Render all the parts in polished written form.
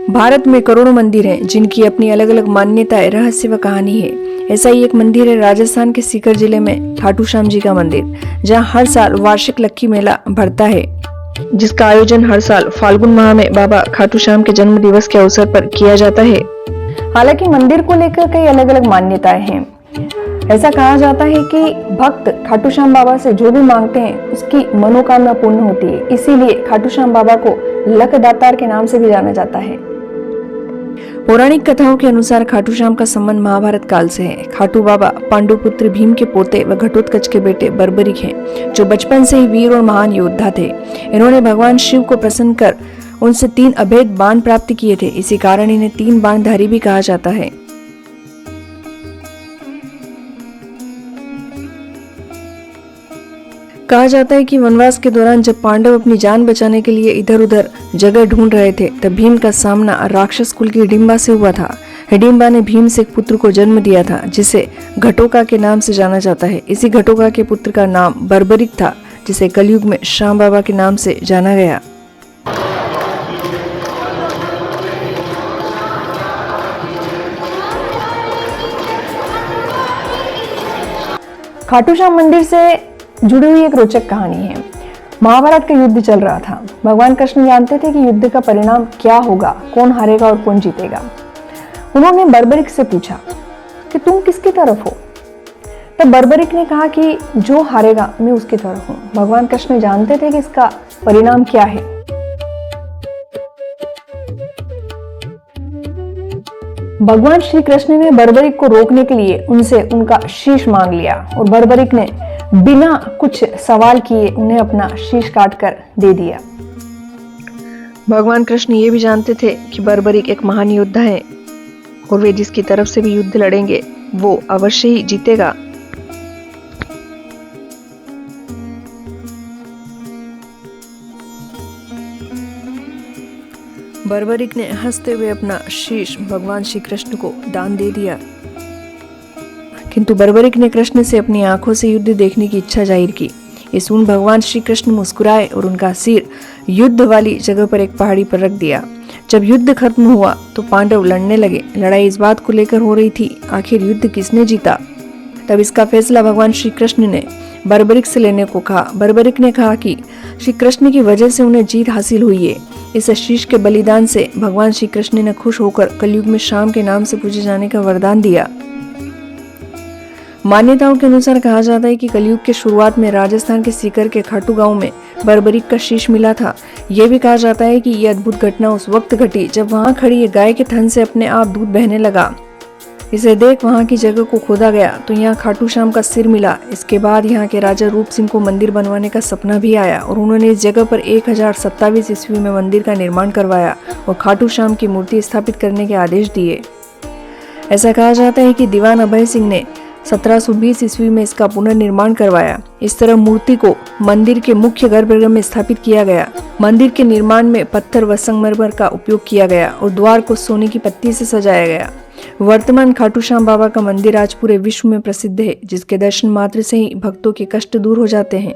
भारत में करोड़ों मंदिर हैं जिनकी अपनी अलग अलग मान्यताएं, रहस्य व कहानी है। ऐसा ही एक मंदिर है राजस्थान के सीकर जिले में खाटू श्याम जी का मंदिर, जहां हर साल वार्षिक लक्की मेला भरता है, जिसका आयोजन हर साल फाल्गुन माह में बाबा खाटू श्याम के जन्म दिवस के अवसर पर किया जाता है। हालांकि मंदिर को लेकर कई अलग अलग मान्यताएं हैं। ऐसा कहा जाता है कि भक्त खाटू श्याम बाबा से जो भी मांगते हैं उसकी मनोकामना पूर्ण होती है। इसीलिए खाटू श्याम बाबा को लकदातार के नाम से भी जाना जाता है। पौराणिक कथाओं के अनुसार खाटू श्याम का संबंध महाभारत काल से है। खाटू बाबा पांडुपुत्र भीम के पोते व घटोत्कच के बेटे बर्बरिक हैं, जो बचपन से ही वीर और महान योद्धा थे। इन्होंने भगवान शिव को प्रसन्न कर उनसे 3 अभेद बाण प्राप्त किए थे। इसी कारण इन्हें 3 बाणधारी भी कहा जाता है। कहा जाता है कि वनवास के दौरान जब पांडव अपनी जान बचाने के लिए इधर उधर जगह ढूंढ रहे थे, तब भीम का सामना राक्षस कुल की हिडिंबा से हुआ था। हिडिंबा ने भीम से एक पुत्र को जन्म दिया था, जिसे घटोका के नाम से जाना जाता है। इसी घटोका के पुत्र का नाम बर्बरिक था, जिसे कलयुग में श्याम बाबा के नाम से जाना गया। खाटू श्याम मंदिर से जुड़ी हुई एक रोचक कहानी है। महाभारत का युद्ध चल रहा था। भगवान कृष्ण जानते थे कि युद्ध का परिणाम क्या होगा, कौन हारेगा और कौन जीतेगा। उन्होंने बर्बरिक से पूछा कि तुम किसकी तरफ हो। तब बर्बरिक ने कहा कि जो हारेगा मैं उसकी तरफ हूं। भगवान कृष्ण जानते थे कि इसका परिणाम क्या है। भगवान श्री कृष्ण ने बर्बरिक को रोकने के लिए उनसे उनका शीश मांग लिया और बर्बरिक ने बिना कुछ सवाल किए उन्हें अपना शीश काटकर दे दिया। भगवान कृष्ण ये भी जानते थे कि बर्बरिक एक महान योद्धा है और वे जिसकी तरफ से भी युद्ध लड़ेंगे वो अवश्य ही जीतेगा। बर्बरिक ने हंसते हुए अपना शीश भगवान श्री कृष्ण को दान दे दिया, किंतु बर्बरिक ने कृष्ण से अपनी आंखों से युद्ध देखने की इच्छा जाहिर की। ये सुन भगवान श्री कृष्ण मुस्कुराए और उनका सिर युद्ध वाली जगह पर एक पहाड़ी पर रख दिया। जब युद्ध खत्म हुआ तो पांडव लड़ने लगे। लड़ाई इस बात को लेकर हो रही थी, आखिर युद्ध किसने जीता। तब इसका फैसला भगवान श्री कृष्ण ने बर्बरिक से लेने को कहा। बर्बरिक ने कहा कि श्री कृष्ण की वजह से उन्हें जीत हासिल हुई है। इस शीश के बलिदान से भगवान श्री कृष्ण ने खुश होकर कलयुग में श्याम के नाम से पूजे जाने का वरदान दिया। मान्यताओं के अनुसार कहा जाता है कि कलयुग के शुरुआत में राजस्थान के सीकर के खाटू गांव में बर्बरिक का शीश मिला था। यह भी कहा जाता है कि यह अद्भुत घटना उस वक्त घटी जब वहां खड़ी एक गाय के थन से अपने आप दूध बहने लगा। इसे देख वहां की जगह को खोदा गया तो यहाँ खाटू श्याम का सिर मिला। इसके बाद यहाँ के राजा रूप सिंह को मंदिर बनवाने का सपना भी आया और उन्होंने इस जगह पर 1027 ईस्वी में मंदिर का निर्माण करवाया और खाटू श्याम की मूर्ति स्थापित करने के आदेश दिए। ऐसा कहा जाता है कि दीवान अभय सिंह ने 1720 ईस्वी में इसका पुनर्निर्माण करवाया। इस तरह मूर्ति को मंदिर के मुख्य गर्भगृह में स्थापित किया गया। मंदिर के निर्माण में पत्थर व संगमरमर का उपयोग किया गया और द्वार को सोने की पत्ती से सजाया गया। वर्तमान खाटू श्याम बाबा का मंदिर आज पूरे विश्व में प्रसिद्ध है, जिसके दर्शन मात्र से ही भक्तों के कष्ट दूर हो जाते हैं।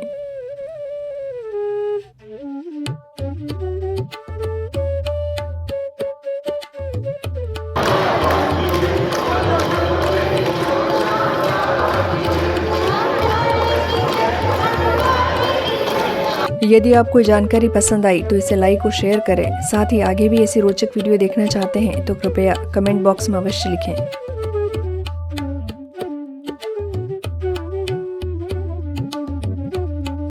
यदि आपको जानकारी पसंद आई तो इसे लाइक और शेयर करें। साथ ही आगे भी ऐसी रोचक वीडियो देखना चाहते हैं तो कृपया कमेंट बॉक्स में अवश्य लिखें।